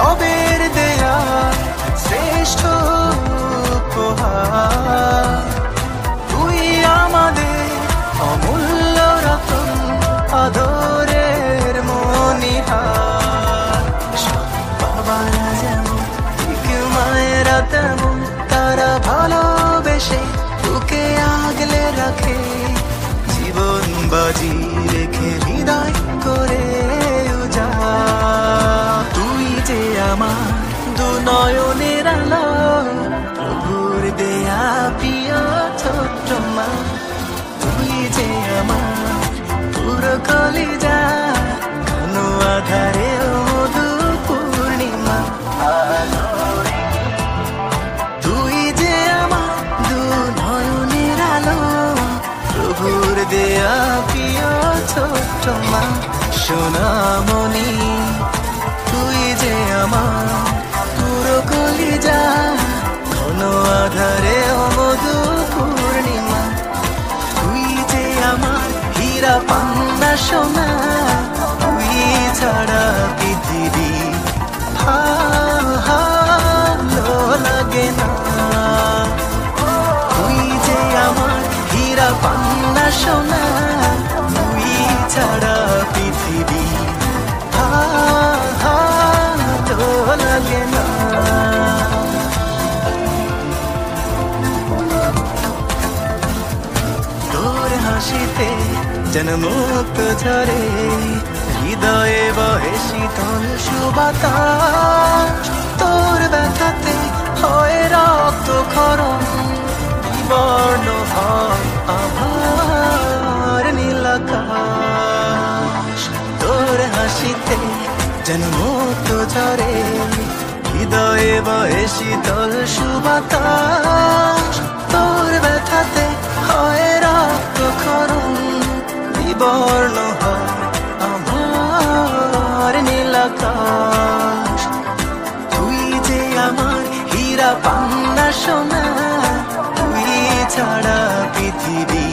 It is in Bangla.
রবের দেয়া শ্রেষ্ঠ উপহার। তুই আমাদের অমূল্য রতন, আদরের মনিহার। সব বাবারা যেমন ঠিক মায়েরা তেমন, তারা ভালোবেসে তোকে আগলে রাখে। জীবন বাজি রেখে হৃদয় করে উজাড়। তুই যে আমার দু নয়নের আলো, প্রভুর দেয়া প্রিয় ছোট্ট মা। তুই যে আমার পুরো কলিজা, ঘন আধারে মধু পূর্ণিমা। তুই যে আমার দু নয়নের আলো, প্রভুর দেয়া প্রিয় ছোট্ট মা। সোনামণি তুই যে আমার পুরো কলিজা, ঘন আধারে মধু পূর্ণিমা। তুই যে আমার হীরা পান্না সোনা, তুই ছাড়া পৃথিবী ভালো লাগে না। তুই যে আমার হীরা পান্না সোনা, তুই ছাড়া পৃথিবী ভালো লাগে না। তোর হাসিতে যেন মুক্ত ঝরে, হৃদয়ে বহে শীতল সুবাতাস। তোর ব্যথাতে হয় রক্ত ক্ষরণ, বিবর্ণ হয় আমার নীল আকাশ। তোর হাসিতে যেন মুক্ত ঝরে, হৃদয়ে বহে শীতল সুবাতাস। তোর ব্যথাতে হয় রক্ত ক্ষরণ, বিবর্ণ হয় আমার নীল আকাশ। তুই যে আমার হীরা পান্না সোনা, তুই ছাড়া পৃথিবী